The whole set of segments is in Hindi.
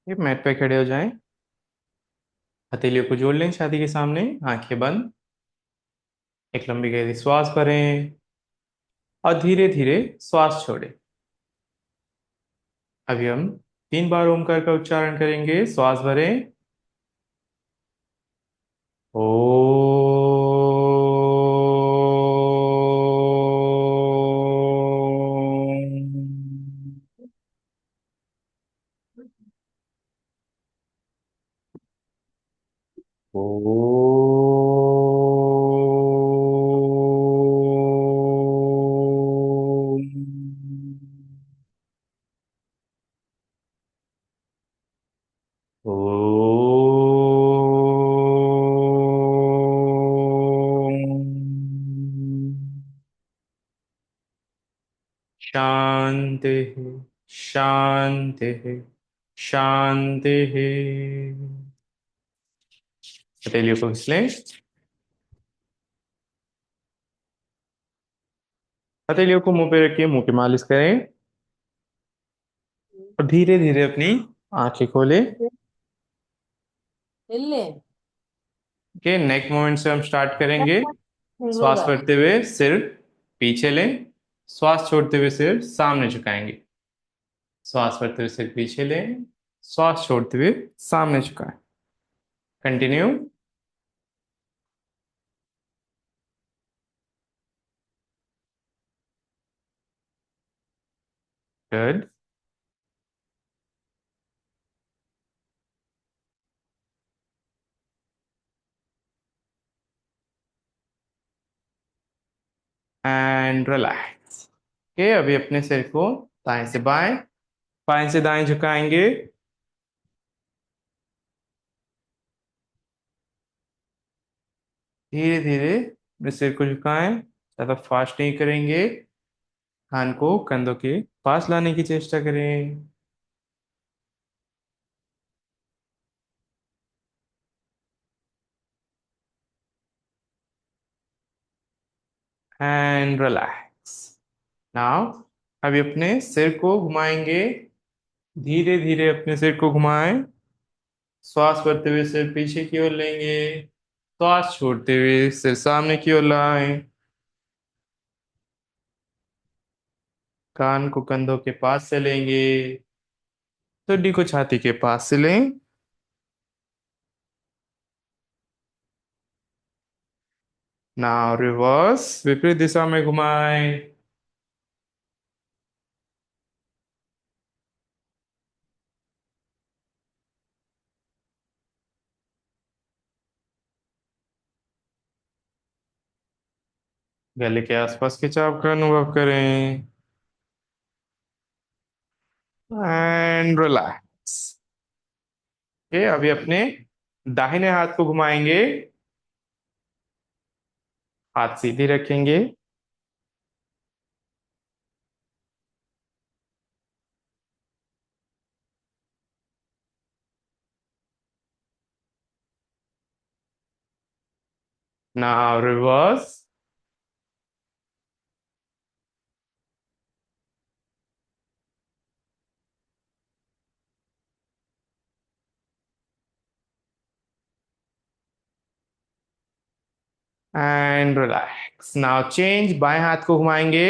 ये मैट पे खड़े हो जाएं। हथेलियों को जोड़ लें छाती के सामने। आंखें बंद। एक लंबी गहरी श्वास भरें और धीरे धीरे श्वास छोड़ें। अभी हम 3 बार ओमकार का उच्चारण करेंगे। श्वास भरें। ओ। ओ। शांति शांति शांति। हथेलियों को घिसलें। हथेलियों को मुंह पे रखिए, मुंह की मालिश करें और धीरे धीरे अपनी आंखें खोलें। ಎಲ್ಲಿ के नेक मूवमेंट से हम स्टार्ट करेंगे। ಬೆಂಗಳೂರ श्वास भरते हुए सिर पीछे लें। श्वास छोड़ते हुए सिर सामने झुकाएंगे। श्वास भरते हुए सिर पीछे लें। श्वास छोड़ते हुए सामने झुकाएं। कंटिन्यू। गुड। And relax. के अभी अपने सिर को दाएं से बाएं, बाएं से दाएं झुकाएंगे। धीरे धीरे अपने सिर को झुकाएं, ज्यादा फास्ट नहीं करेंगे। कान को कंधों के पास लाने की चेष्टा करें। And relax. नाउ अभी अपने सिर को घुमाएंगे। धीरे धीरे अपने सिर को घुमाएं। श्वास भरते हुए सिर पीछे की ओर लेंगे। श्वास छोड़ते हुए सिर सामने की ओर लाएं। कान को कंधों के पास से लेंगे। ठुड्डी को छाती के पास से लें। नाउ रिवर्स, विपरीत दिशा में घुमाएं। गले के आसपास खिंचाव का अनुभव करें। And relax. ये अभी अपने दाहिने हाथ को घुमाएंगे। हाथ सीधे रखेंगे। Now reverse. And relax. Now change, बाएं हाथ को घुमाएंगे।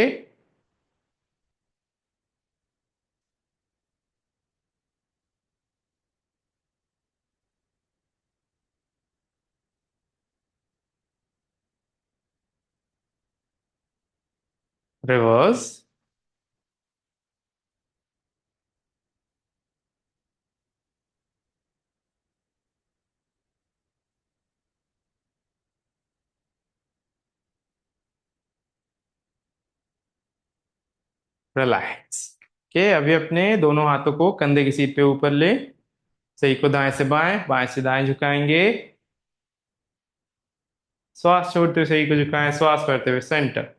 रिवर्स। रिलैक्स। के अभी अपने दोनों हाथों को कंधे की सीट पे ऊपर ले। सही को दाएं से बाएं, बाएं से दाएं झुकाएंगे। श्वास छोड़ते हुए सही को झुकाएं। श्वास करते हुए centre.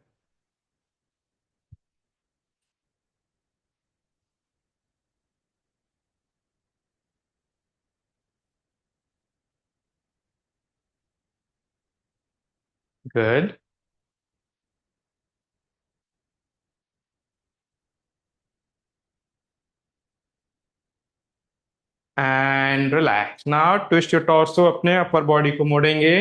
Good. And relax. Now twist your torso, अपने अपर बॉडी को मोड़ेंगे।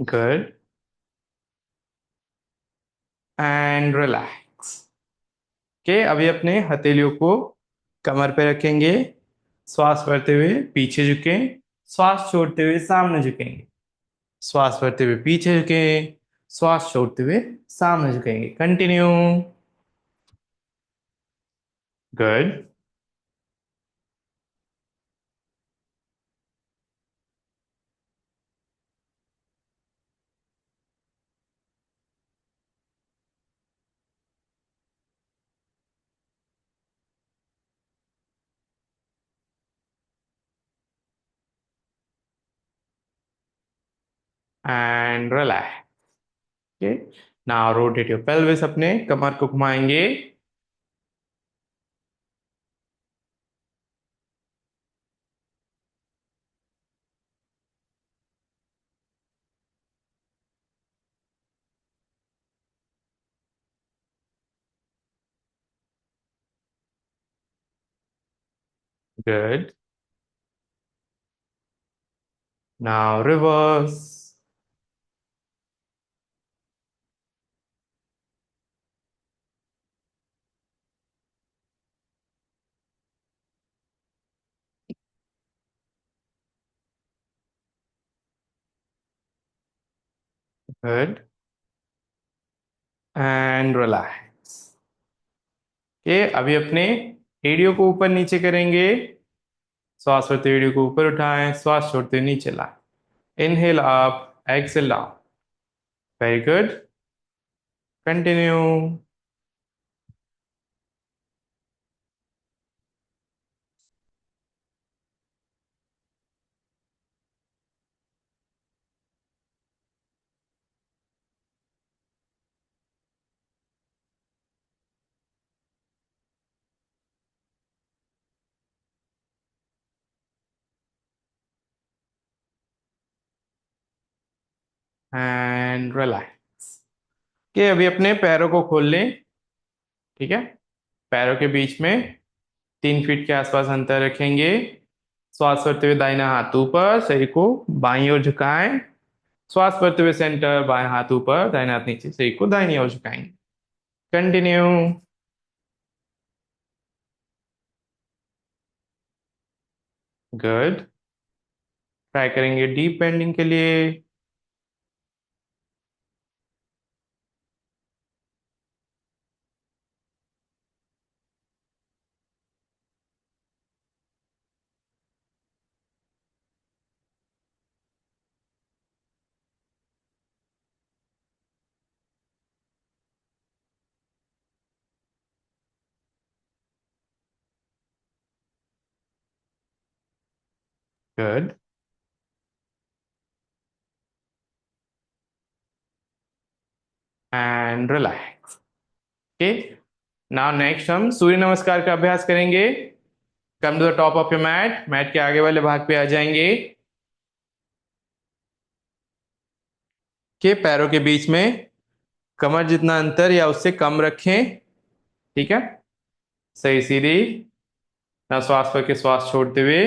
गुड। And relax. के अभी अपने हथेलियों को कमर पे रखेंगे। श्वास भरते हुए पीछे झुकें। श्वास छोड़ते हुए सामने झुकेंगे। श्वास भरते हुए पीछे झुकें। श्वास छोड़ते हुए सामने झुकेंगे। Continue. Good. And relax. Okay. Now rotate your pelvis, अपने कमर को घुमाएंगे। Good. Now reverse. Good. And relax. Okay, अभी अपने एड़ियों को ऊपर नीचे करेंगे। श्वास लेते हुए एड़ियों को ऊपर उठाएं, श्वास छोड़ते हुए नीचे लाएं। Inhale up, exhale down. Very good. Continue. And relax. के अभी अपने पैरों को खोल लें। ठीक है। पैरों के बीच में 3 फीट के आसपास अंतर रखेंगे। श्वास भरते हुए दाहिना हाथ ऊपर, शरीर को बाईं ओर झुकाएं। श्वास भरते हुए सेंटर, बाएं हाथ ऊपर, दाहिना हाथ नीचे, शरीर को दाहिनी ओर झुकाएंगे। कंटिन्यू। गुड। ट्राई करेंगे डीप बेंडिंग के लिए। Good. And relax. Okay. Now next हम सूर्य नमस्कार का अभ्यास करेंगे। Come to the top of your mat, mat के आगे वाले भाग पे आ जाएंगे। के पैरों के बीच में कमर जितना अंतर या उससे कम रखें। ठीक है। सही सीधी। ना श्वास पर के श्वास छोड़ते हुए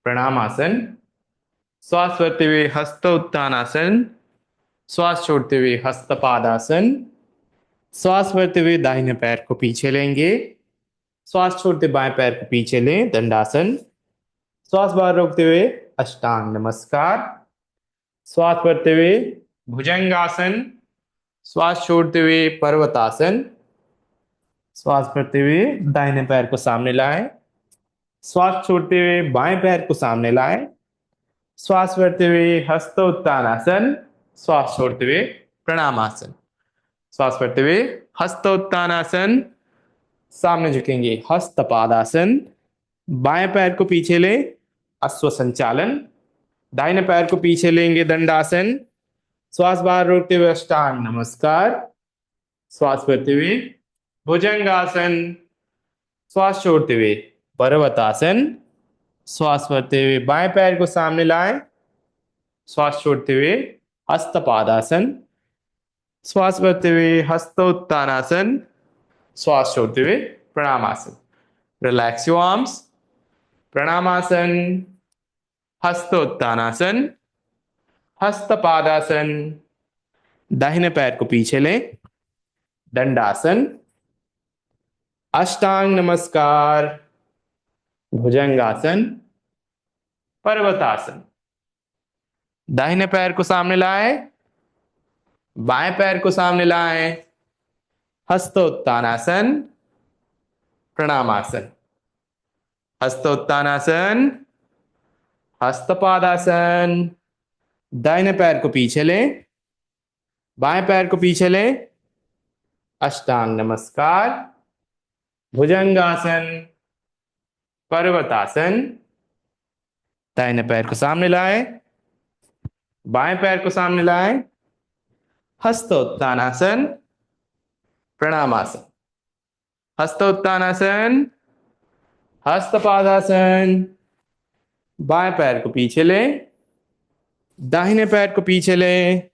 प्रणाम आसन। श्वास भरते हुए हस्त उत्तान आसन। श्वास छोड़ते हुए हस्तपाद आसन। श्वास भरते हुए दाहिने पैर को पीछे लेंगे। श्वास छोड़ते बाएं पैर को पीछे लें, दंडासन। श्वास बाहर रोकते हुए अष्टांग नमस्कार। श्वास भरते हुए भुजंगासन। श्वास छोड़ते हुए पर्वतासन। श्वास भरते हुए दाहिने पैर को सामने लाएं। श्वास छोड़ते हुए बाएं पैर को सामने लाएं। श्वास भरते हुए हस्त उत्तानासन। श्वास छोड़ते हुए प्रणामासन। श्वास भरते हुए हस्त उत्तानासन। सामने झुकेंगे हस्तपादासन। बाएं पैर को पीछे ले, अश्व संचालन। दाहिने पैर को पीछे लेंगे, दंडासन। श्वास बाहर रोकते हुए अष्टांग नमस्कार। श्वास भरते हुए भुजंगासन, श्वास छोड़ते हुए पर्वतासन, श्वास भरते हुए बाएं पैर को सामने लाएं, श्वास छोड़ते हुए हस्तपादासन, श्वास भरते हुए हस्तोत्तानासन, श्वास छोड़ते हुए pranamasana. Relax your arms. Pranamasana, hastottanasana, hastapadasana, दाहिने पैर को पीछे लें, दंडासन, अष्टांग नमस्कार, भुजंगासन, पर्वतासन। दाहिने पैर को सामने लाएं, बाएं पैर को सामने लाएं, हस्तोत्तानासन, प्रणामासन। हस्तोत्तानासन, हस्तपादासन, दाहिने पैर को पीछे लें, बाएं पैर को पीछे लें, अष्टांग नमस्कार, भुजंगासन, पर्वतासन। दाहिने पैर को सामने लाएं, बाएं पैर को सामने लाएं, हस्तोत्तानासन, प्रणामासन। हस्तोत्तानासन, हस्तपादासन, बाएं पैर को पीछे लें, दाहिने पैर को पीछे लें,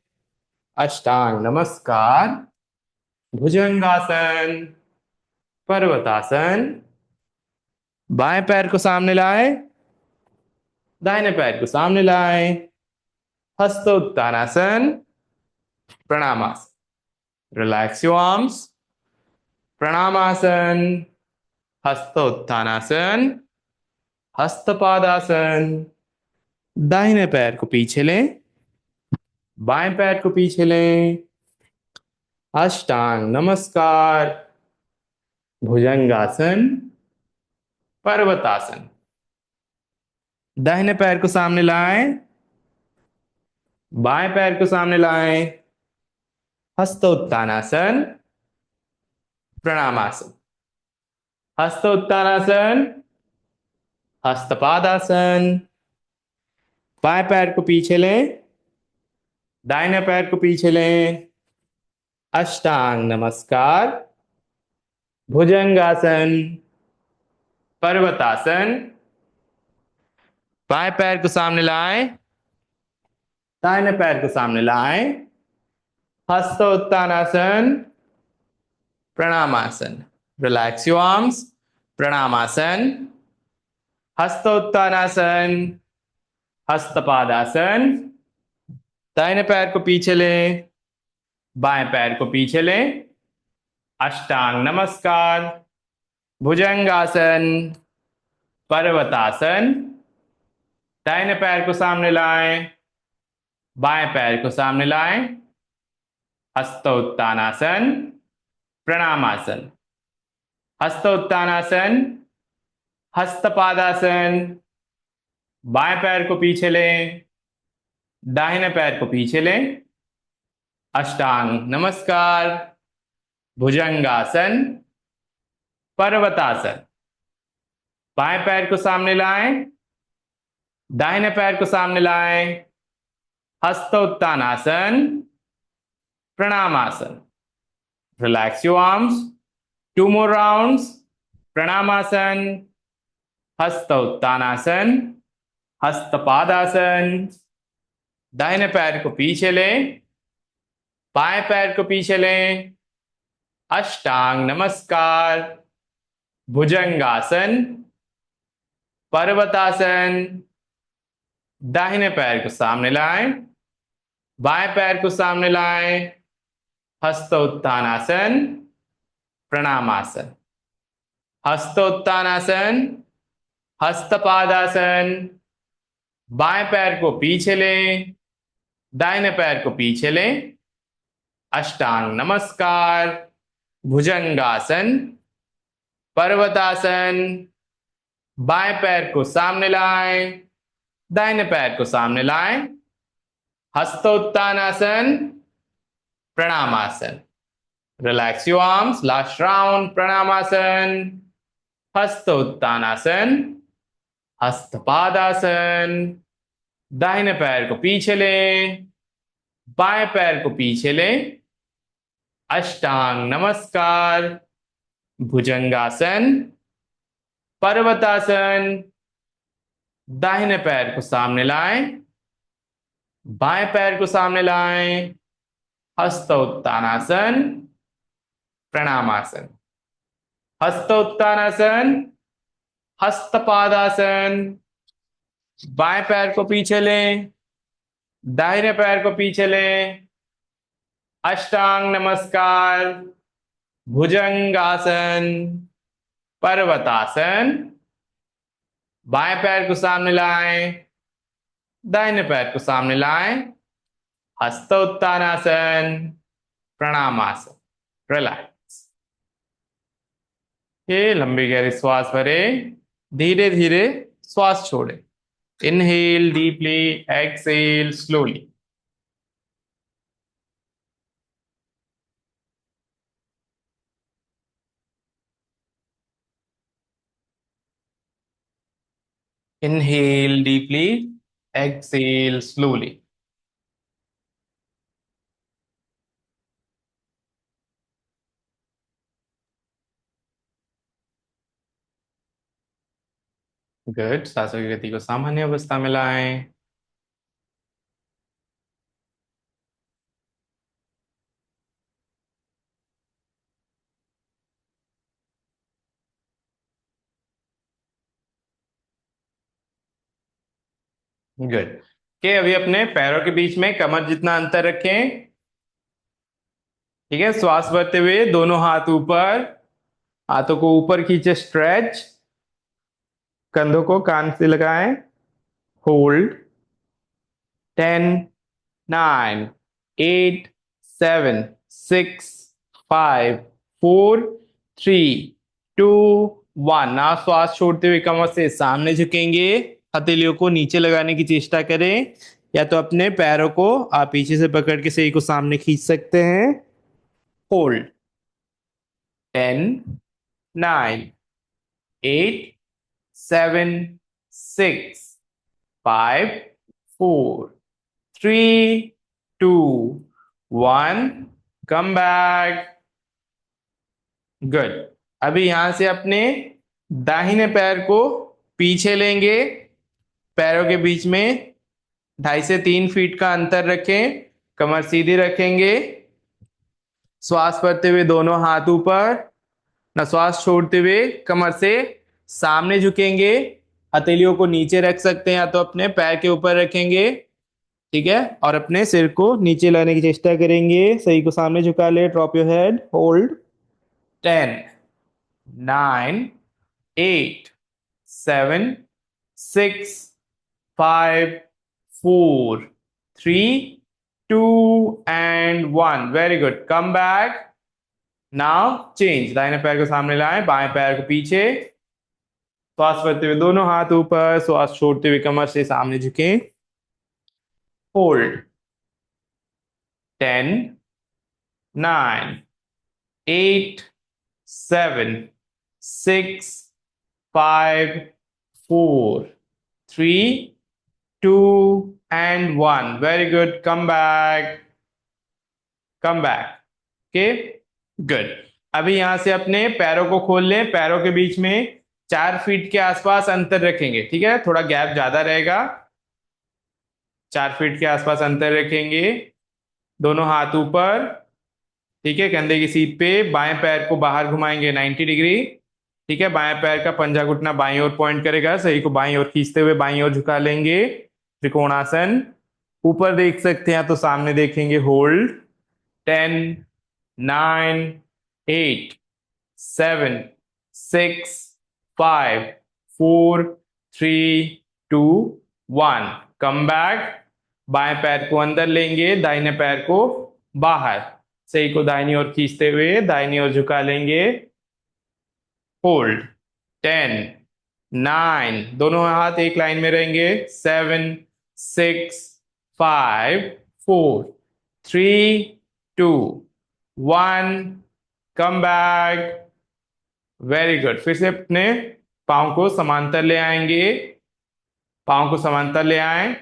अष्टांग नमस्कार, भुजंगासन, पर्वतासन। बाएं पैर को सामने लाएं, दाहिने पैर को सामने लाएं, hastottanasana, pranamasana. Relax your arms. Pranamasana, hastottanasana, hastapadasana. दाहिने पैर को पीछे लें, बाएं पैर को पीछे लें, अष्टांग नमस्कार, भुजंगासन, पर्वतासन। दाहिने पैर को सामने लाएं, बाएं पैर को सामने लाएं, हस्तोत्तानासन, प्रणामासन। हस्तोत्तानासन, हस्तपादासन। बाएं पैर को पीछे लें, दाहिने पैर को पीछे लें, अष्टांग नमस्कार, भुजंगासन, पर्वतासन। बाएं पैर को सामने लाएं, दाहिने पैर को सामने लाएं, hastottanasana, pranamasana. Relax your arms. Pranamasana, hastottanasana, hastapadasana. दाहिने पैर को पीछे लें, बाएं पैर को पीछे लें, अष्टांग नमस्कार, भुजंगासन, पर्वतासन। दाहिने पैर को सामने लाएं, बाएं पैर को सामने लाएं, हस्तोत्तानासन, प्रणामासन। हस्तोत्तानासन, हस्तपादासन। बाएं पैर को पीछे लें, दाहिने पैर को पीछे लें, अष्टांग नमस्कार, भुजंगासन, पर्वतासन। बाएं पैर को सामने लाएं, दाहिने पैर को सामने लाएं, hastottanasana, pranamasana. Relax your arms. 2 more rounds। Pranamasana, hastottanasana, hastapadasana. दाहिने पैर को पीछे लें, बाएं पैर को पीछे लें, अष्टांग नमस्कार, भुजंगासन, पर्वतासन। दाहिने पैर को सामने लाएं, बाएं पैर को सामने लाएं, हस्तोत्तानासन, प्रणामासन। हस्तोत्तानासन, हस्तपादासन। बाएं पैर को पीछे लें, दाहिने पैर को पीछे लें, अष्टांग नमस्कार, भुजंगासन, पर्वतासन। बाएं पैर को सामने लाएं, दाहिने पैर को सामने लाएं, hastottanasana, pranamasana. Relax your arms. Last round. Pranamasana, hastottanasana, hastapadasana. दाहिने पैर को पीछे लें, बाएं पैर को पीछे लें, अष्टांग नमस्कार, भुजंगासन, पर्वतासन। दाहिने पैर को सामने लाएं, बाएं पैर को सामने लाएं, हस्त उत्तानासन, प्रणामासन। हस्त उत्तानासन, हस्तपादासन। बाएं पैर को पीछे लें, दाहिने पैर को पीछे लें, अष्टांग नमस्कार, भुजंगासन, पर्वतासन। बाएं पैर को सामने लाएं, दाहिने पैर को सामने लाएं, हस्त उत्तानासन, प्रणामासन। रिलैक्स। ये लंबी गहरी श्वास भरे, धीरे धीरे श्वास छोड़े। Inhale deeply, exhale slowly. Inhale deeply, exhale slowly. Good. सांसों की गति को सामान्य अवस्था में लाएं। गुड। के अभी अपने पैरों के बीच में कमर जितना अंतर रखें। ठीक है, श्वास भरते हुए दोनों हाथ ऊपर, हाथों को ऊपर खींचे, स्ट्रेच। कंधों को कान से लगाएं, होल्ड। 10, 9, 8, 7, 6, 5, 4, 3, 2, 1। ना श्वास छोड़ते हुए कमर से सामने झुकेंगे, हथेलियों को नीचे लगाने की चेष्टा करें, या तो अपने पैरों को आप पीछे से पकड़ के सही को सामने खींच सकते हैं। होल्ड। 10, 9, 8, 7, 6, 5, 4, 3, 2, 1। Come back. गुड। अभी यहां से अपने दाहिने पैर को पीछे लेंगे, पैरों के बीच में 2.5 से 3 फीट का अंतर रखें, कमर सीधी रखेंगे। श्वास भरते हुए दोनों हाथ ऊपर, ना श्वास छोड़ते हुए कमर से सामने झुकेंगे, हथेलियों को नीचे रख सकते हैं या तो अपने पैर के ऊपर रखेंगे। ठीक है, और अपने सिर को नीचे लाने की चेष्टा करेंगे, सही को सामने झुका ले। Drop your head, hold. 10, 9, 8, 7, 6, 5, 4, 3, 2 and 1। Very good. Come back. Now change. दाहिने पैर को सामने लाएं, बाएं पैर को पीछे। श्वास भरते हुए दोनों हाथ ऊपर, श्वास छोड़ते हुए कमर से सामने झुकें। Hold. 10, 9, 8, 7, 6, 5, 4, 3, 2 and 1। Very good. Come back, come back. Okay, good. अभी यहां से अपने पैरों को खोल लें, पैरों के बीच में 4 फीट के आसपास अंतर रखेंगे। ठीक है, थोड़ा गैप ज्यादा रहेगा। 4 फीट के आसपास अंतर रखेंगे, दोनों हाथ ऊपर। ठीक है, कंधे की सीध पे बाएं पैर को बाहर घुमाएंगे 90 डिग्री। ठीक है, बाएं पैर का पंजा घुटना बाईं ओर पॉइंट करेगा, सही को बाईं ओर खींचते हुए बाईं ओर झुका लेंगे, त्रिकोणासन। ऊपर देख सकते हैं तो सामने देखेंगे। होल्ड। 10, 9, 8, 7, 6, 5, 4, 3, 2, 1। Come back. बाएं पैर को अंदर लेंगे, दाहिने पैर को बाहर, सही को दाहिनी ओर खींचते हुए दाहिनी ओर झुका लेंगे। होल्ड। 10, 9, दोनों हाथ एक लाइन में रहेंगे। 7, 6, 5, 4, 3, 2, 1। Come back. Very good. फिर से अपने पाँव को समांतर ले आएंगे, पाँव को समांतर ले आए।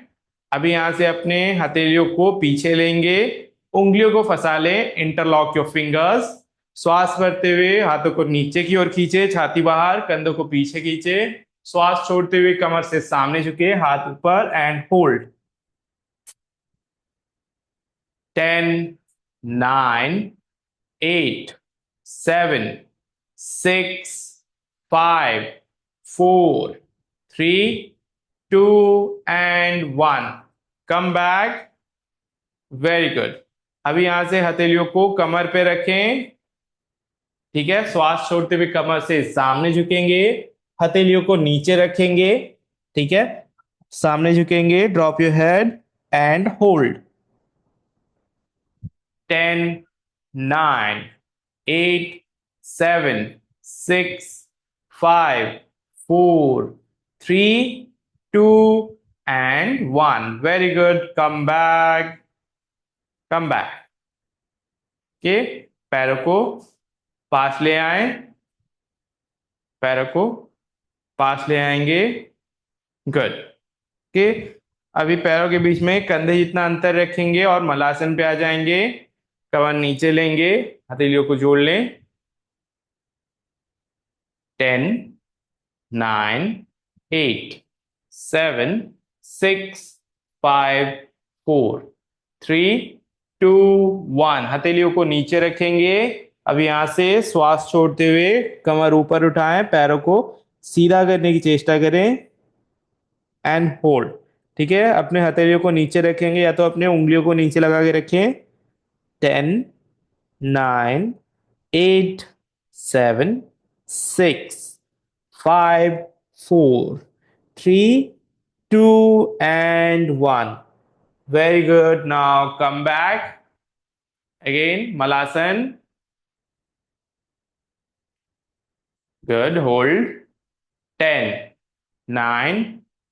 अभी यहां से अपने हथेलियों को पीछे लेंगे, उंगलियों को फंसा ले, इंटरलॉक योर फिंगर्स। श्वास भरते हुए हाथों को नीचे की ओर खींचे, छाती बाहर, कंधों को पीछे खींचे। श्वास छोड़ते हुए कमर से सामने झुके, हाथ ऊपर and hold. 10, 9, 8, 7, 6, 5, 4, 3, 2 and 1। Come back. Very good. अभी यहां से हथेलियों को कमर पे रखें। ठीक है, श्वास छोड़ते हुए कमर से सामने झुकेंगे, हथेलियों को नीचे रखेंगे। ठीक है, सामने झुकेंगे, drop your head and hold. 10, 9, 8, 7, 6, 5, 4, 3, 2 and 1। Very good। Come back। Come back। के पैरों को पास ले आए, पैरों को पास ले आएंगे। गुड। के अभी पैरों के बीच में कंधे जितना अंतर रखेंगे और मलासन पे आ जाएंगे। कमर नीचे लेंगे, हथेलियों को जोड़ लें। 10, 9, 8, 7, 6, 5, 4, 3, 2, 1। हथेलियों को नीचे रखेंगे। अब यहां से श्वास छोड़ते हुए कमर ऊपर उठाएं, पैरों को सीधा करने की चेष्टा करें एंड होल्ड। ठीक है, अपने हथेलियों को नीचे रखेंगे या तो अपने उंगलियों को नीचे लगा के रखें। 10, 9, 8, 7, 6, 5, 4, 3, 2 and 1। Very good। Now come back again, Malasan। Good। Hold। 10, 9,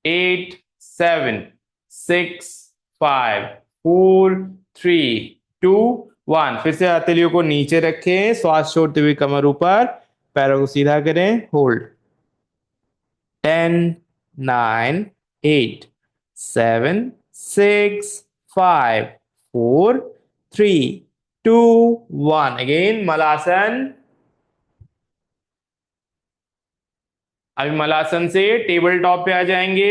8, 7, 6, 5, 4, 3, 2, 1। फिर से हथेलियों को नीचे रखें, श्वास छोड़ते हुए कमर ऊपर, पैरों को सीधा करें, होल्ड। 10, 9, 8, 7, 6, 5, 4, 3, 2, 1। अगेन मलासन। अभी मलासन से टेबल टॉप पे आ जाएंगे।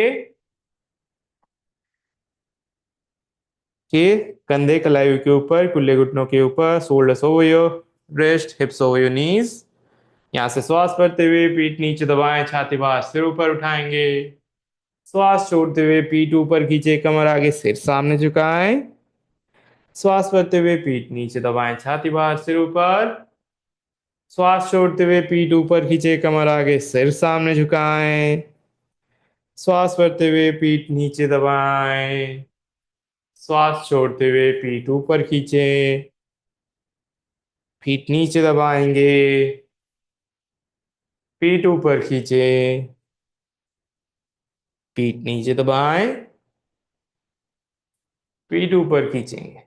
कि कंधे कलाई के ऊपर, कुल्ले घुटनों के ऊपर, shoulders over your rest, हिप्स over your knees. यहां से श्वास भरते हुए पीठ नीचे दबाएं, छाती बाहर, सिर ऊपर उठाएंगे। श्वास छोड़ते हुए पीठ ऊपर खींचे, कमर आगे, सिर सामने झुकाएं। श्वास भरते हुए पीठ नीचे दबाएं, छाती बाहर, सिर ऊपर। श्वास छोड़ते हुए पीठ ऊपर खींचे, कमर आगे, सिर सामने झुकाएं। श्वास भरते हुए पीठ नीचे दबाएं। श्वास छोड़ते हुए पीठ ऊपर खींचे, पीठ नीचे दबाएंगे, पीठ ऊपर खींचे, पीठ नीचे दबाएं, पीठ ऊपर खींचेंगे।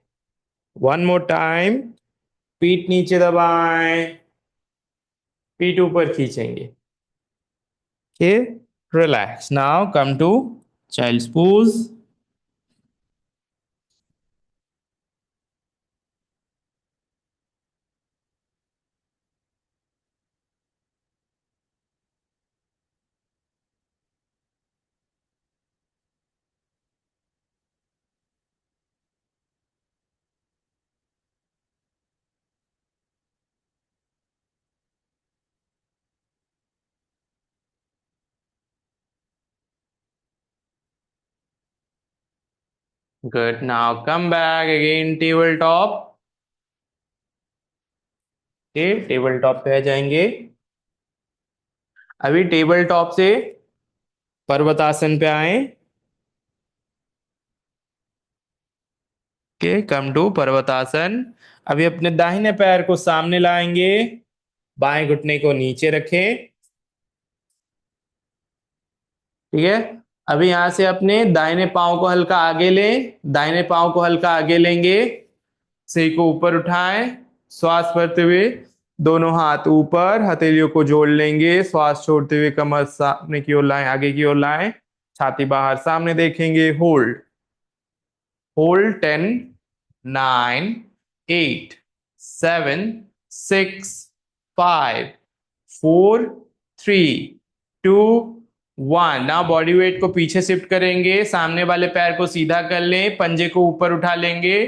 One more time. पीठ नीचे दबाएं, पीठ ऊपर खींचेंगे। Okay, relax. Now come to child's pose. Good. Now come back again, table top. Okay, table top पे आ जाएंगे। अभी टेबल टॉप से पर्वतासन पे आए। Okay, come to parvatasana. अभी अपने दाहिने पैर को सामने लाएंगे, बाएं घुटने को नीचे रखें। ठीक है, अभी यहां से अपने दाहिने पांव को हल्का आगे लें, दाहिने पांव को हल्का आगे लेंगे, सिर को ऊपर उठाएं। श्वास भरते हुए दोनों हाथ ऊपर, हथेलियों को जोड़ लेंगे। श्वास छोड़ते हुए कमर सामने की ओर लाएं, आगे की ओर लाएं, छाती बाहर सामने देखेंगे। Hold. Hold. 10, 9, 8 7 6 5 4 3 2 1। Now body weight को पीछे शिफ्ट करेंगे, सामने वाले पैर को सीधा कर लें, पंजे को ऊपर उठा लेंगे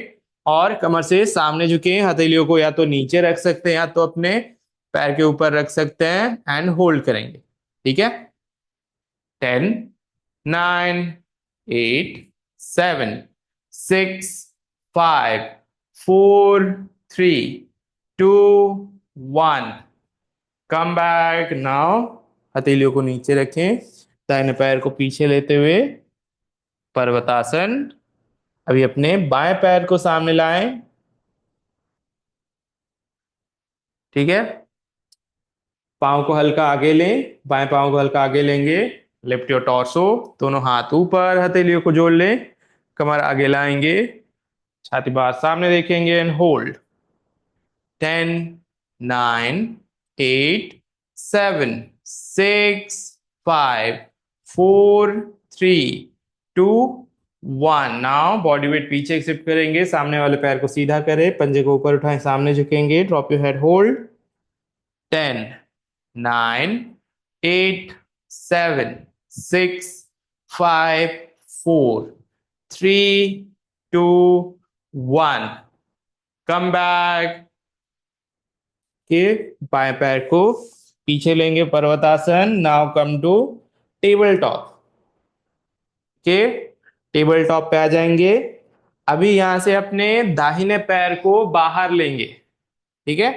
और कमर से सामने झुके, हथेलियों को या तो नीचे रख सकते हैं या तो अपने पैर के ऊपर रख सकते हैं एंड होल्ड करेंगे। ठीक है। 10 9 8 7 6 5 4 3 2 1। Come back now. हथेलियों को नीचे रखें, दाहिने पैर को पीछे लेते हुए पर्वतासन। अभी अपने बाएं पैर को सामने लाएं। ठीक है। पाँव को हल्का आगे लें, बाएं पाँव को हल्का आगे लेंगे। लिफ्ट योर टॉर्सो, दोनों हाथ ऊपर, हथेलियों को जोड़ लें, कमर आगे लाएंगे, छाती बाहर सामने देखेंगे and hold. 10 9 8 7 6 5 4 3 2 1। Now body weight पीछे शिफ्ट करेंगे, सामने वाले पैर को सीधा करें, पंजे को ऊपर उठाएं, सामने झुकेंगे, drop your head, hold. 10 9 8 7 6 5 4 3 2 1। Come back के बाएं पैर को पीछे लेंगे, parvatasana. Now come to table top के। टेबल टॉप पे आ जाएंगे। अभी यहां से अपने दाहिने पैर को बाहर लेंगे। ठीक है।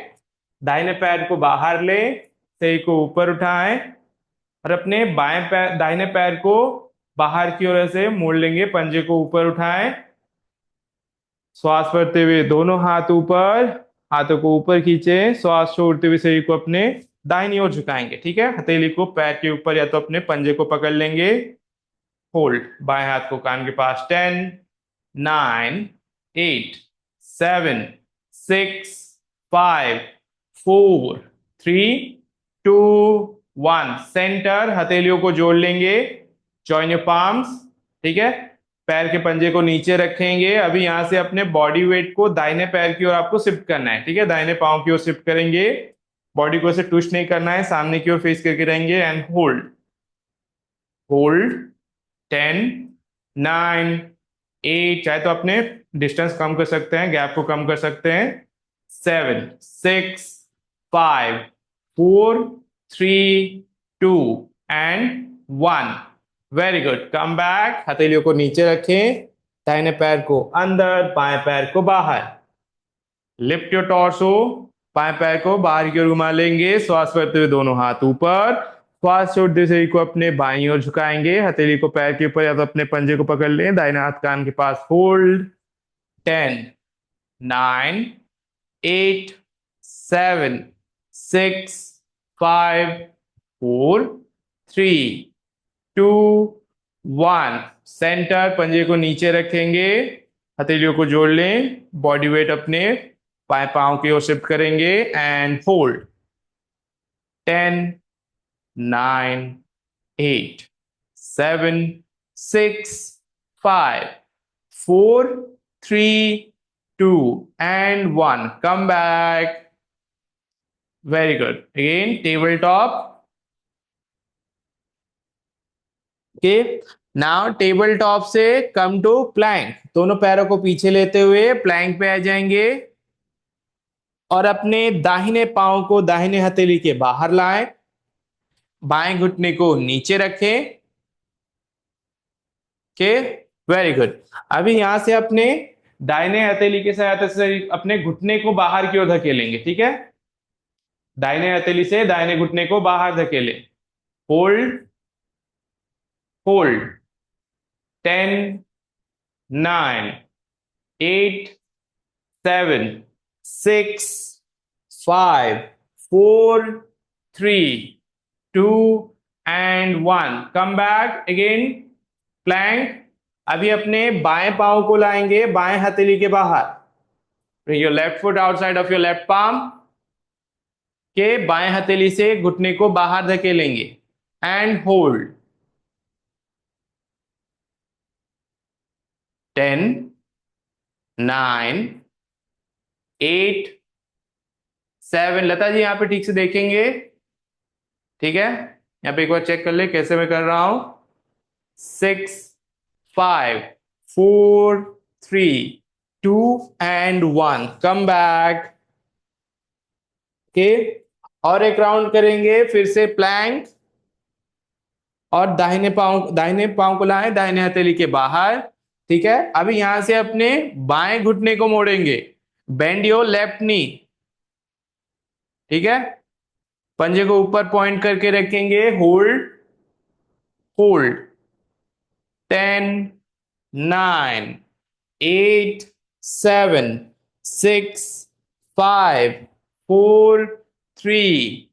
दाहिने पैर को बाहर ले, सही को ऊपर उठाएं और अपने बाएं पैर दाहिने पैर को बाहर की ओर से मोड़ लेंगे, पंजे को ऊपर उठाएं, श्वास भरते हुए दोनों हाथ ऊपर, हाथों को ऊपर खींचे, श्वास छोड़ते हुए शरीर को अपने दाहिनी ओर झुकाएंगे। ठीक है। हथेली को पैर के ऊपर या तो अपने पंजे को पकड़ लेंगे, होल्ड। बाएं हाथ को कान के पास। 10 9 8 7 6 5 4 3 2 1। सेंटर, हथेलियों को जोड़ लेंगे, जॉइन योर पाम्स। ठीक है। पैर के पंजे को नीचे रखेंगे। अभी यहां से अपने बॉडी वेट को दाहिने पैर की ओर आपको शिफ्ट करना है। ठीक है। दाहिने पांव की ओर शिफ्ट करेंगे, बॉडी को ऐसे ट्विस्ट नहीं करना है, सामने की ओर फेस करके रहेंगे एंड होल्ड। होल्ड। 10 9 8, चाहे तो अपने डिस्टेंस कम कर सकते हैं, गैप को कम कर सकते हैं। 7 6 5 4 3 2 and 1। Very good. Come back, हथेलियों को नीचे रखें, दाहिने पैर को अंदर, बाएं पैर को बाहर। लिफ्ट योर टॉर्सो, बाएं पैर को बाहर की ओर घुमा लेंगे, श्वास करते हुए दोनों हाथ ऊपर, श्वास छोड़ते शरीर को अपने बाईं ओर झुकाएंगे, हथेली को पैर के ऊपर या तो अपने पंजे को पकड़ लें, दाहिने हाथ कान के पास, होल्ड। 10 9 8 7 6 5 4 3 2 1। सेंटर, पंजे को नीचे रखेंगे, हथेलियों को जोड़ लें, बॉडी वेट अपने बाएं पांव की ओर शिफ्ट करेंगे and hold. 10 9 8 7 6 5 4 3 2 and 1। Come back. Very good. Again, tabletop. Okay. Now table top से कम टू प्लैंक। दोनों पैरों को पीछे लेते हुए प्लैंक पे आ जाएंगे और अपने दाहिने पांव को दाहिने हथेली के बाहर लाएं, बाएं घुटने को नीचे रखें। के वेरी गुड। अभी यहां से अपने दाहिने हथेली की सहायता से अपने घुटने को बाहर की ओर धकेलेंगे। ठीक है। दाहिने हथेली से दाहिने घुटने को बाहर धकेलें, hold. Hold. 10 9 8 7 6 5 4 3 2 and 1। Come back again, plank. अभी अपने बाएं पांव को लाएंगे बाएं हथेली के बाहर, bring your left foot outside of your left palm। के बाएं हथेली से घुटने को बाहर धकेलेंगे एंड होल्ड। 10 9 8 7, लता जी यहाँ पे ठीक से देखेंगे, ठीक है, यहाँ पे एक बार चेक कर ले कैसे मैं कर रहा हूं। 6 5 4 3 2 एंड 1, कम बैक। ओके, और एक राउंड करेंगे फिर से प्लैंक, और दाहिने पांव को लाएं दाहिने हथेली के बाहर। ठीक है, अभी यहां से अपने बाएं घुटने को मोड़ेंगे, बेंड योर लेफ्ट नी। ठीक है, पंजे को ऊपर पॉइंट करके रखेंगे, hold hold. 10 9 8 7 6 5 4 3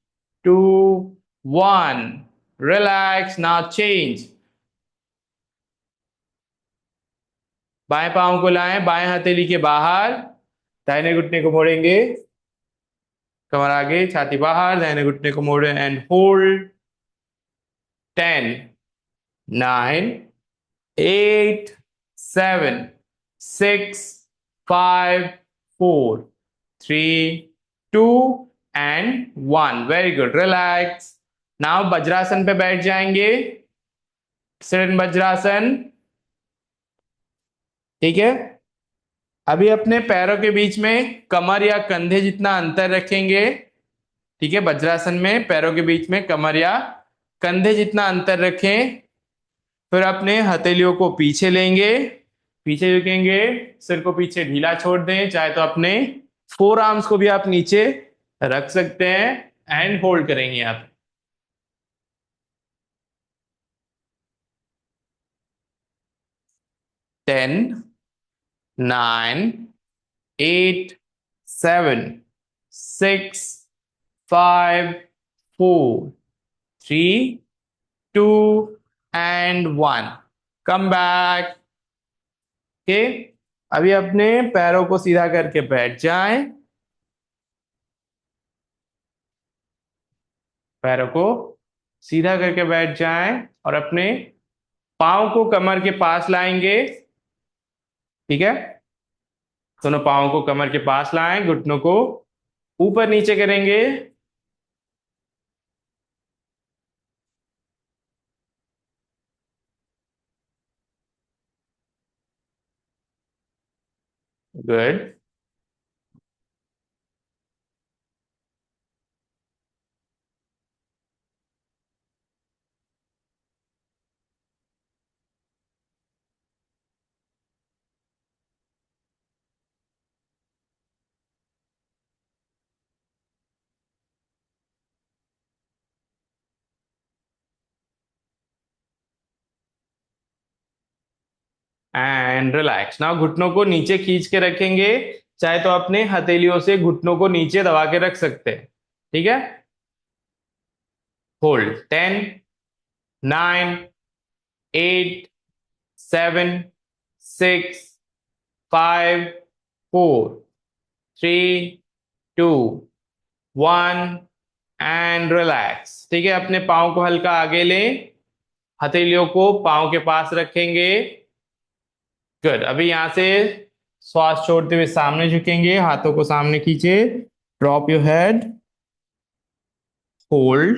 2 1, relax. Now change. बाएं पांव को लाएं बाएं हथेली के बाहर, दाहिने घुटने को मोड़ेंगे, कमर आगे छाती बाहर, दाहिने घुटने को मोड़े and hold. 10 9 8 7 6 5 4 3 2 and 1, very good, relax. Now vajrasana पे बैठ जाएंगे, सिट इन वज्रासन। ठीक है, अभी अपने पैरों के बीच में कमर या कंधे जितना अंतर रखेंगे। ठीक है, वज्रासन में पैरों के बीच में कमर या कंधे जितना अंतर रखें। फिर अपने हथेलियों को पीछे लेंगे, पीछे झुकेंगे, सिर को पीछे ढीला छोड़ दें, चाहे तो अपने फोर आर्म्स को भी आप नीचे रख सकते हैं एंड होल्ड करेंगे आप। 10 9 8 7 6 5 4 3 2 एंड 1, कम बैक। ओके, अभी अपने पैरों को सीधा करके बैठ जाएं, पैरों को सीधा करके बैठ जाएं और अपने पाँव को कमर के पास लाएंगे। ठीक है, दोनों पाँव को कमर के पास लाएं, घुटनों को ऊपर नीचे करेंगे। Good, and relax. नाउ घुटनों को नीचे खींच के रखेंगे, चाहे तो अपने हथेलियों से घुटनों को नीचे दबा के रख सकते हैं। ठीक है, होल्ड। 10 9 8 7 6 5 4 3 2 1 and relax. ठीक है, अपने पाँव को हल्का आगे लें, हथेलियों को पाँव के पास रखेंगे। गुड, अभी यहां से श्वास छोड़ते हुए सामने झुकेंगे, हाथों को सामने खींचे, drop your head, hold.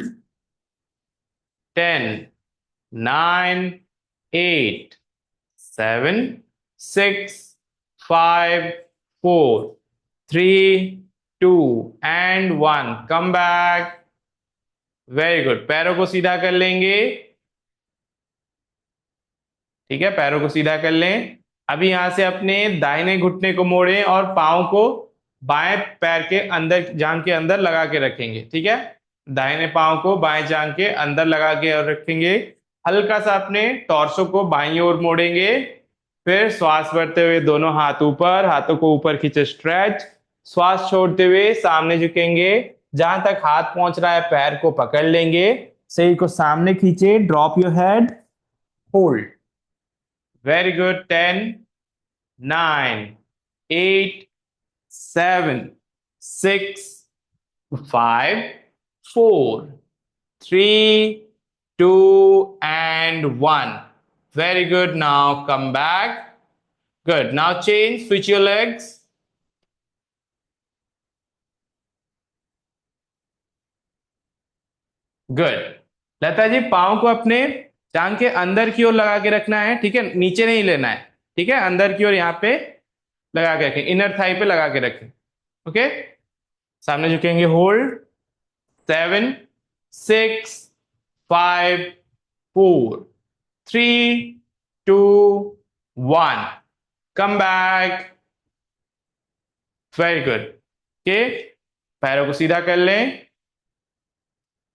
10 9 8 7 6 5 4 3 2 and 1, come back. Very good, पैरों को सीधा कर लेंगे। ठीक है, पैरों को सीधा कर लें। अभी यहां से अपने दाहिने घुटने को मोड़ें और पाँव को बाएं पैर के अंदर जांग के अंदर लगा के रखेंगे। ठीक है, दाहिने पाँव को बाएं जांग के अंदर लगा के और रखेंगे। हल्का सा अपने टॉर्सो को बाईं ओर मोड़ेंगे, फिर श्वास भरते हुए दोनों हाथ ऊपर, हाथों को ऊपर खींचे, स्ट्रेच। श्वास छोड़ते हुए सामने झुकेंगे, जहां तक हाथ पहुंच रहा है पैर को पकड़ लेंगे, सही को सामने खींचे, drop your head, hold. Very good. 10 9 8 7 6 5 4 3 2 and 1, very good. Now come back. Good, now change, switch your legs. Good. Lata ji, पाँव को अपने टांग के अंदर की ओर लगा के रखना है, ठीक है, नीचे नहीं लेना है। ठीक है, अंदर की ओर यहाँ पे लगा के रखें, इनर थाई पे लगा के रखें। ओके, सामने झुकेंगे, hold. 7, 6, 5, 4, 3, 2, 1। Come back. Very good. Okay, पैरों को सीधा कर लें।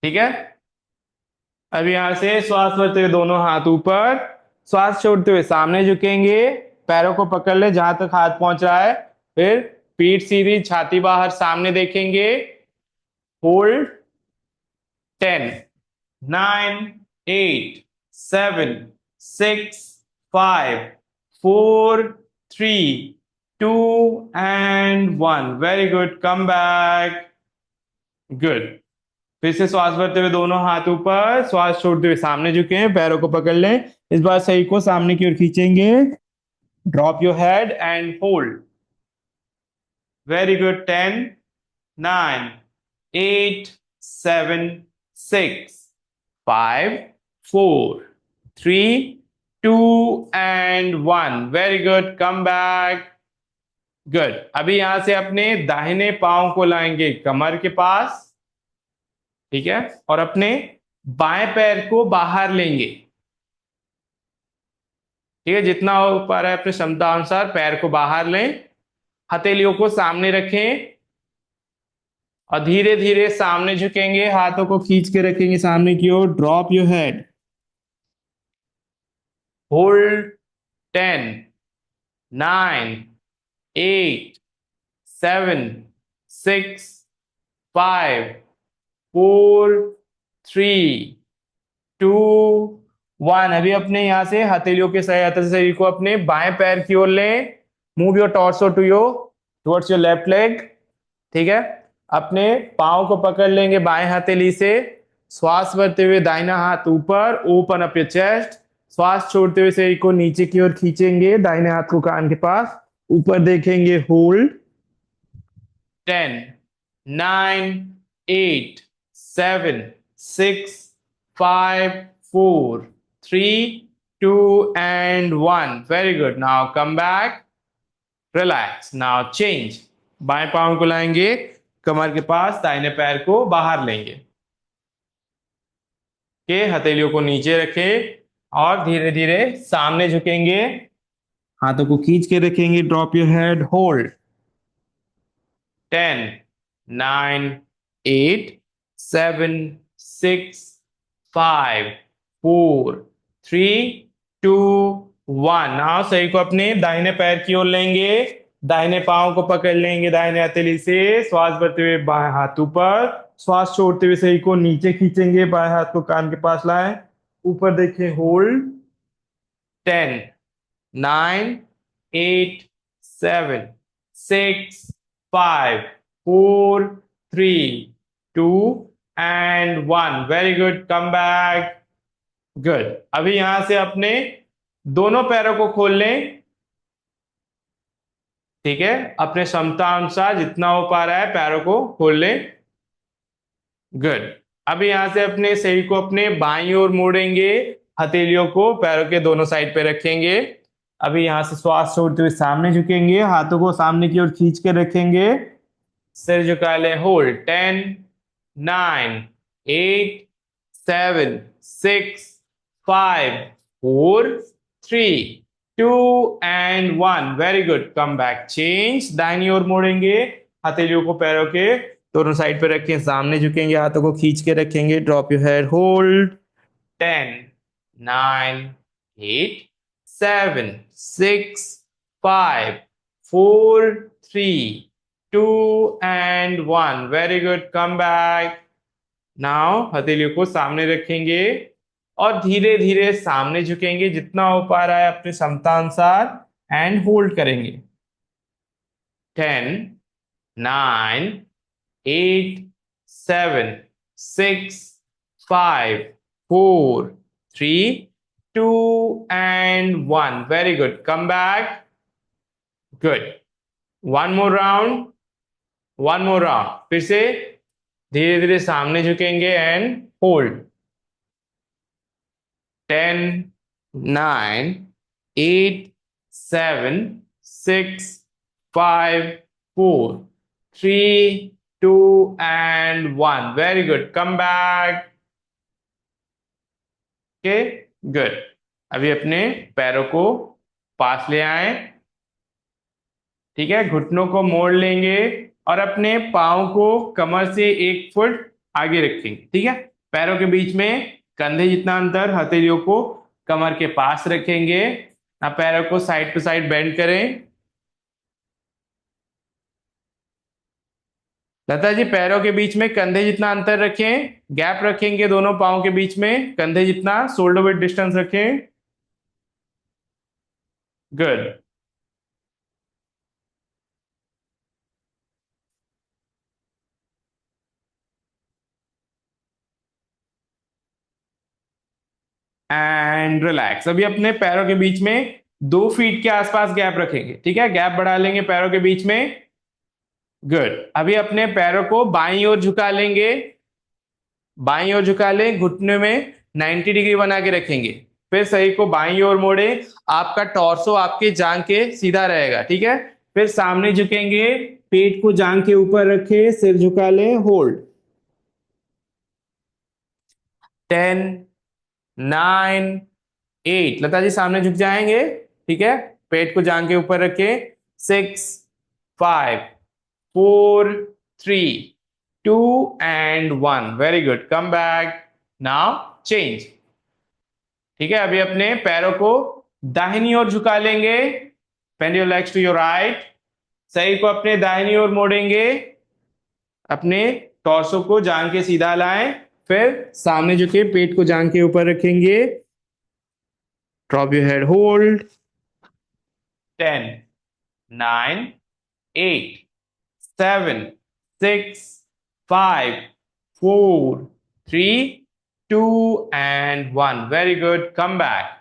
ठीक है, अब यहां से श्वास भरते हुए दोनों हाथ ऊपर, श्वास छोड़ते हुए सामने झुकेंगे, पैरों को पकड़ ले जहां तक हाथ पहुंच रहा है, फिर पीठ सीधी, छाती बाहर, सामने देखेंगे, hold. 10, 9, 8, 7, 6, 5, 4, 3, 2 and 1। Very good, come back. Good. फिर से श्वास भरते हुए दोनों हाथ ऊपर, श्वास छोड़ते हुए सामने झुकें, पैरों को पकड़ लें, इस बार सही को सामने की ओर खींचेंगे, drop your head and hold. Very good. 10, 9, 8, 7, 6, 5, 4, 3, 2 and 1। Very good, come back. Good. अभी यहां से अपने दाहिने पांव को लाएंगे कमर के पास, ठीक है, और अपने बाएं पैर को बाहर लेंगे। ठीक है, जितना हो पा रहा है अपने क्षमता अनुसार पैर को बाहर लें, हथेलियों को सामने रखें और धीरे धीरे सामने झुकेंगे, हाथों को खींच के रखेंगे सामने की ओर, ड्रॉप योर हेड, होल्ड। 10, 9, 8, 7, 6, 5, 4, 3, 2, 1। अभी अपने यहां से हथेलियों के सहायता से शरीर को अपने बाएं पैर की ओर लें, move your torso towards your left leg. ठीक है, अपने पाँव को पकड़ लेंगे बाएं हथेली से, श्वास भरते हुए दाहिना हाथ ऊपर, ओपन अप योर चेस्ट, श्वास छोड़ते हुए शरीर को नीचे की ओर खींचेंगे, दाहिने हाथ को कान के पास, ऊपर देखेंगे, hold. 10, 9, 8, 7, 6, 5, 4, 3, 2 and 1। Very good. Now come back, relax. Now change. बाएं पाँव को लाएंगे कमर के पास, दाहिने पैर को बाहर लेंगे, के हथेलियों को नीचे रखें और धीरे धीरे सामने झुकेंगे, हाथों को खींच के रखेंगे, drop your head, hold. 10, 9, 8, 7, 6, 5, 4, 3, 2, 1। Now सही को अपने दाहिने पैर की ओर लेंगे, दाहिने पांव को पकड़ लेंगे दाहिने हथेली से, श्वास भरते हुए बाएं हाथ ऊपर, श्वास छोड़ते हुए सही को नीचे खींचेंगे, बाएं हाथ को कान के पास लाएं, ऊपर देखें, hold. 10, 9, 8, 7, 6, 5, 4, 3, 2 and 1। Very good, come back. Good. अभी यहां से अपने दोनों पैरों को खोल लें। ठीक है, अपने क्षमता अनुसार जितना हो पा रहा है पैरों को खोल लें। गुड। अभी यहां से अपने शरीर को अपने बाईं ओर मोड़ेंगे, हथेलियों को पैरों के दोनों साइड पे रखेंगे। अभी यहां से श्वास छोड़ते हुए सामने झुकेंगे, हाथों को सामने की ओर खींच के रखेंगे, सिर झुका ले, hold. 10, 9, 8, 7, 6, 5, 4, 3, 2 and 1। Very good, come back, change. दाहिनी ओर मोड़ेंगे, हथेलियों को पैरों के दोनों साइड पे रखें, सामने झुकेंगे, हाथों को खींच के रखेंगे, drop your head, hold. 10, 9, 8, 7, 6, 5, 4, 3, 2 and 1। Very good, come back. Now हथेलियों को सामने रखेंगे और धीरे धीरे सामने झुकेंगे, जितना हो पा रहा है अपने क्षमता अनुसार, एंड होल्ड करेंगे। 10, 9, 8, 7, 6, 5, 4, 3, 2 and 1। Very good, come back. Good. One more round, one more round, फिर से धीरे धीरे सामने झुकेंगे and hold. 10, 9, 8, 7, 6, 5, 4, 3, 2 and 1। Very good, come back. Okay, good. अभी अपने पैरों को पास ले आए। ठीक है, घुटनों को मोड़ लेंगे और अपने पाँव को कमर से 1 फुट आगे रखेंगे। ठीक है, पैरों के बीच में कंधे जितना अंतर, हथेलियों को कमर के पास रखेंगे। अब पैरों को साइड टू साइड बेंड करें। लता जी, पैरों के बीच में कंधे जितना अंतर रखें, गैप रखेंगे दोनों पाँव के बीच में, कंधे जितना शोल्डर विथ डिस्टेंस रखें। गुड। And relax. अभी अपने पैरों के बीच में 2 फीट के आसपास गैप रखेंगे। ठीक है, गैप बढ़ा लेंगे पैरों के बीच में। गुड। अभी अपने पैरों को बाईं ओर झुका लेंगे। बाईं ओर झुका लें, घुटने में 90 डिग्री बना के रखेंगे। फिर सही को बाईं ओर मोड़े। आपका टॉर्सो आपके जांग के सीधा रहेगा। ठीक है, फिर सामने झुकेंगे, पेट को जांग के ऊपर रखे, सिर झुका लें, होल्ड। 10, 9, 8। लता जी सामने झुक जाएंगे। ठीक है, पेट को जांग के ऊपर रखे। 6, 5, 4, 3, 2 and 1। Very good, come back. Now change. ठीक है, अभी अपने पैरों को दाहिनी ओर झुका लेंगे। Bend your legs to your right. शरीर को अपने दाहिनी ओर मोड़ेंगे। अपने टॉर्सो को जांग के सीधा लाएं। फिर सामने झुके, पेट को जांग के ऊपर रखेंगे। Drop your head, hold. 10, 9, 8, 7, 6, 5, 4, 3, 2 and 1। Very good, come back.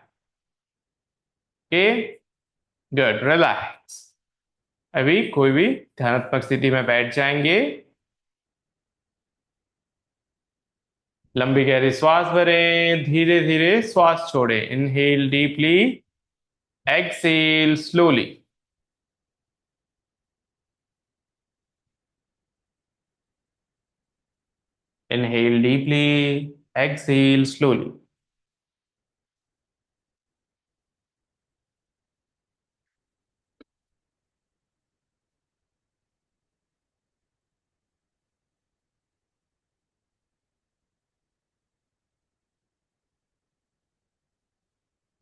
Okay, good, relax. अभी कोई भी ध्यानात्मक स्थिति में बैठ जाएंगे। लंबी गहरी श्वास भरें, धीरे धीरे श्वास छोड़ें। Inhale deeply, exhale slowly. Inhale deeply, exhale slowly.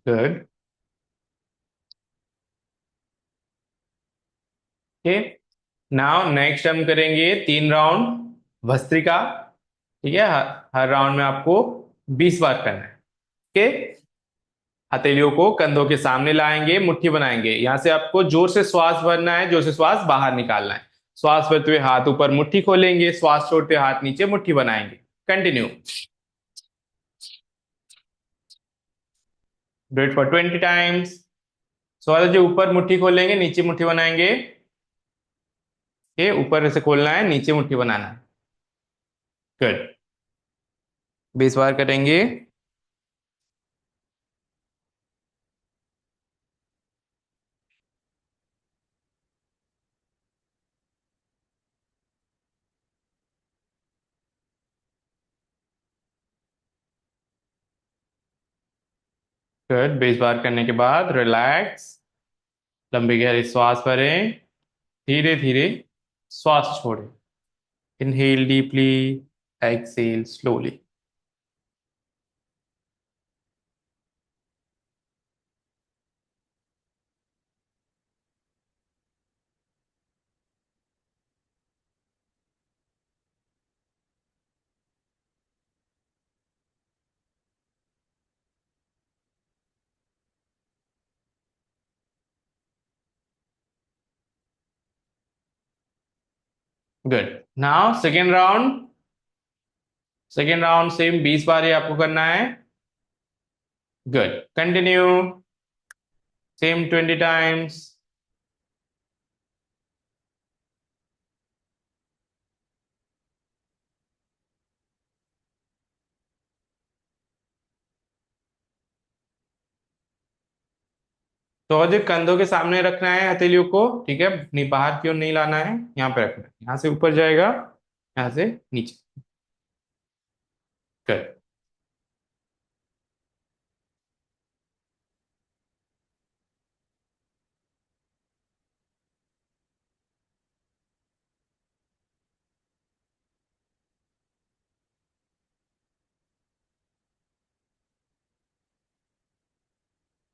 Good. Okay, now next हम करेंगे 3 राउंड भस्त्रिका। ठीक है, हर राउंड में आपको 20 बार करना है। ओके, हथेलियों को कंधों के सामने लाएंगे, मुट्ठी बनाएंगे। यहां से आपको जोर से श्वास भरना है, जोर से श्वास बाहर निकालना है। श्वास भरते हुए हाथ ऊपर, मुट्ठी खोलेंगे। श्वास छोड़ते हुए हाथ नीचे, मुट्ठी बनाएंगे। Continue. Do it for 20 times. स्वागत जी, ऊपर मुट्ठी खोलेंगे, नीचे मुट्ठी बनाएंगे। ऊपर से खोलना है, नीचे मुट्ठी बनाना है। गुड, 20 बार करेंगे। गुड, 20 बार करने के बाद रिलैक्स। लंबी गहरी श्वास भरें, धीरे धीरे श्वास छोड़ें। Inhale deeply, exhale slowly. Good. Now second round. Second round same 20 बार ही आपको करना है। Good, continue, same 20 times. तो अजय कंधों के सामने रखना है हथेलियों को, ठीक है, नहीं बाहर की ओर नहीं लाना है, यहाँ पे रखना है, यहाँ से ऊपर जाएगा, यहाँ से नीचे। कर।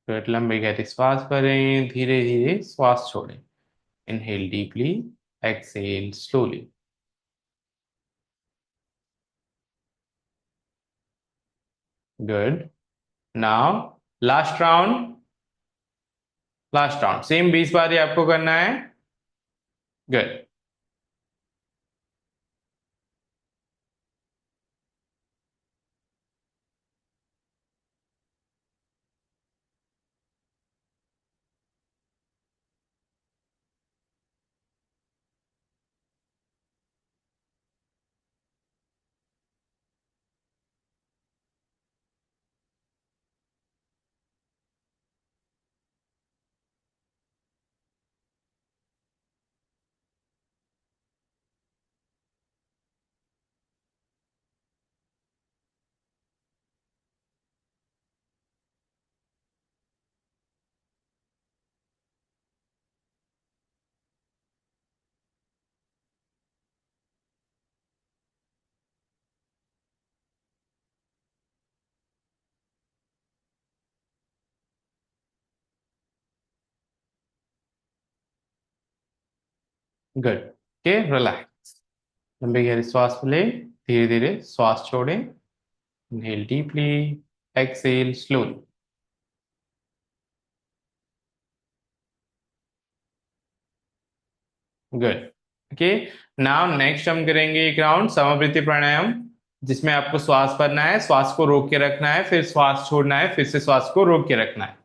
फिर लंबी गहरी श्वास भरें, धीरे धीरे श्वास छोड़ें। Inhale deeply, exhale slowly. Good. Now last round. Last round same 20 बार ही आपको करना है। गुड। गुड। Okay, relax. लंबी गहरी श्वास लें, धीरे धीरे श्वास छोड़ें। Inhale deeply, exhale slowly. Good. Okay. Now next हम करेंगे एक राउंड समवर्ती प्राणायाम, जिसमें आपको श्वास भरना है, श्वास को रोक के रखना है, फिर श्वास छोड़ना है, फिर से श्वास को रोक के रखना है।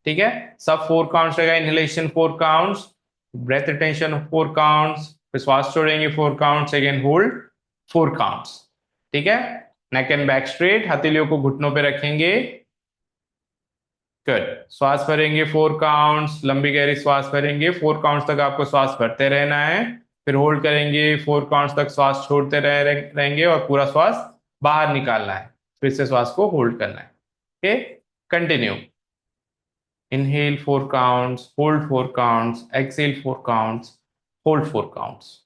ठीक है। सब 4 काउंट्स रहेगा। Inhalation 4 counts, breath retention 4 counts, फिर श्वास छोड़ेंगे 4 काउंट्स, अगेन होल्ड 4 काउंट्स। ठीक है। नेक एंड बैक स्ट्रेट, हथेलियों को घुटनों पे रखेंगे। गुड। श्वास भरेंगे 4 काउंट्स, लंबी गहरी श्वास भरेंगे 4 काउंट्स तक, आपको श्वास भरते रहना है। फिर होल्ड करेंगे 4 काउंट्स तक, श्वास छोड़ते रहेंगे और पूरा श्वास बाहर निकालना है। फिर से श्वास को होल्ड करना है। Okay. Continue. Inhale 4 counts, hold 4 counts, exhale 4 counts, hold 4 counts.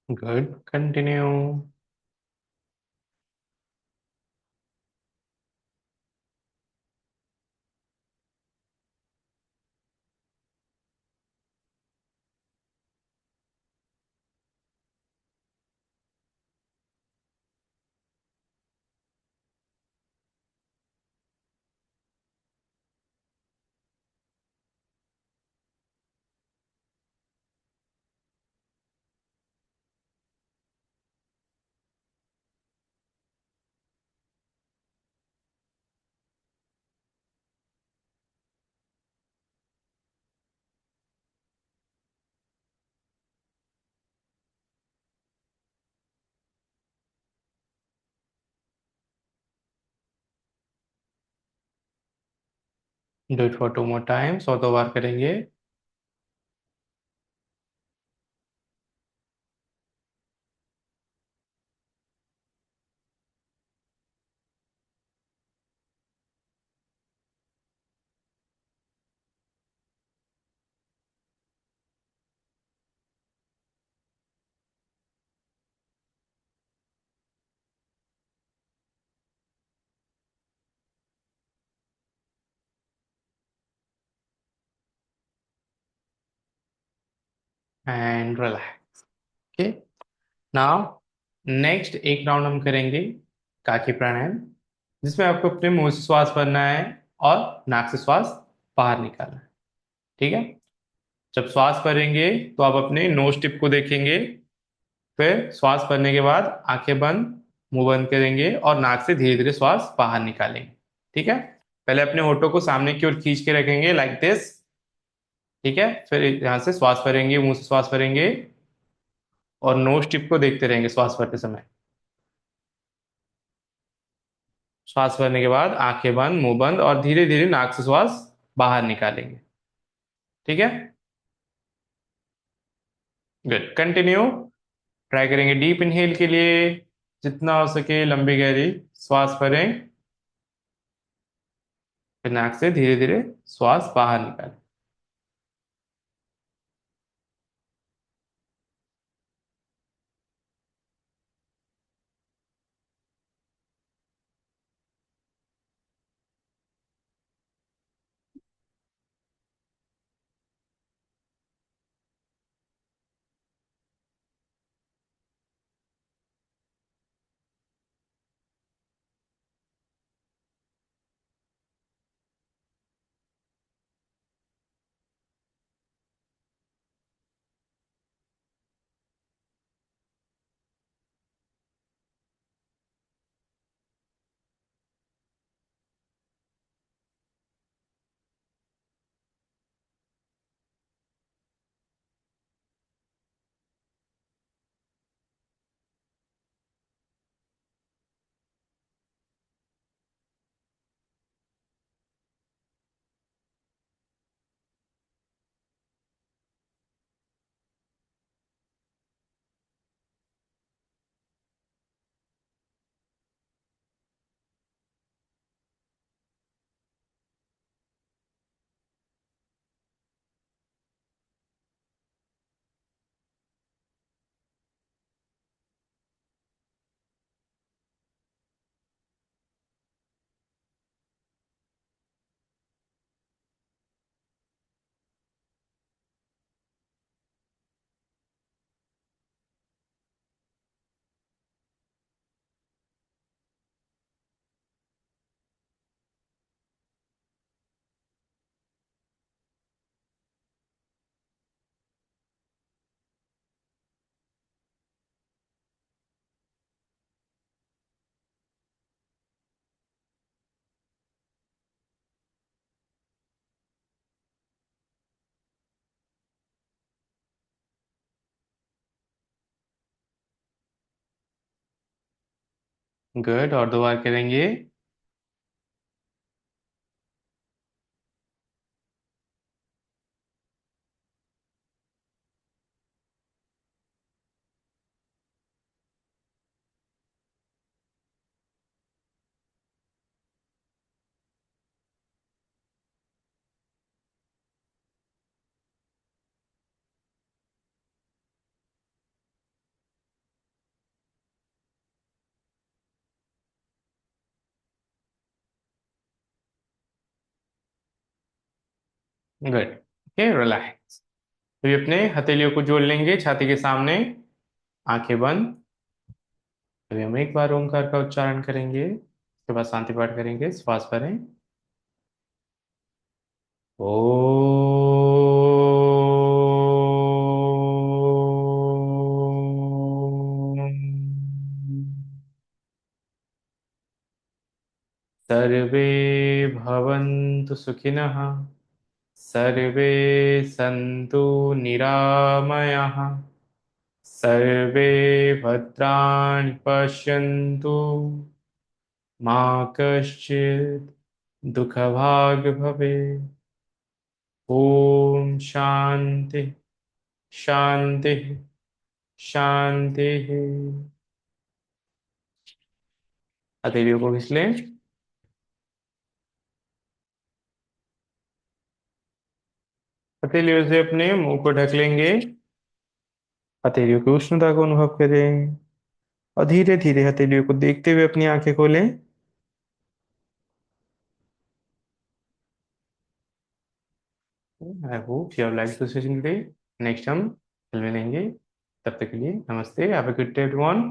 Good. Continue. Do it for 2 more times, और 2 बार करेंगे। And relax. Okay. Now next एक राउंड हम करेंगे काकी प्राणायाम, जिसमें आपको अपने मुंह से श्वास भरना है और नाक से श्वास बाहर निकालना है। ठीक है। जब श्वास भरेंगे तो आप अपने नोज टिप को देखेंगे। फिर श्वास भरने के बाद आंखें बंद, मुंह बंद करेंगे और नाक से धीरे धीरे श्वास बाहर निकालेंगे। ठीक है। पहले अपने होठों को सामने की ओर खींच के रखेंगे, लाइक दिस। ठीक है। फिर यहाँ से श्वास भरेंगे, मुंह से श्वास भरेंगे और नोज टिप को देखते रहेंगे श्वास भरते समय। श्वास भरने के बाद आंखें बंद, मुंह बंद और धीरे धीरे नाक से श्वास बाहर निकालेंगे। ठीक है। Good, continue. ट्राई करेंगे डीप इनहेल के लिए। जितना हो सके लंबी गहरी श्वास भरें, फिर नाक से धीरे धीरे श्वास बाहर निकालें। गुड, और 2 बार करेंगे। गुड। Okay, relax. अभी अपने हथेलियों को जोड़ लेंगे छाती के सामने, आंखें बंद। अभी हम एक बार ओंकार का उच्चारण करेंगे, उसके बाद शांति पाठ करेंगे। श्वास भरें। ओ। सर्वे भवन्तु सुखिनः, सर्वे सन्तु निरामयाः, सर्वे भद्राणि पश्यन्तु, मा कश्चित् दुःखभाग् भवे। ओम शांति शांति शांति। हथेलियों को घिस लें। हथेलियों से अपने मुंह को ढक लेंगे। हथेलियों की उष्णता को अनुभव करें और धीरे धीरे हथेलियों को देखते हुए अपनी आंखें खोलें। I hope you like this session today. Next हम फिल्में लेंगे। तब तक के लिए नमस्ते। Have a good day everyone.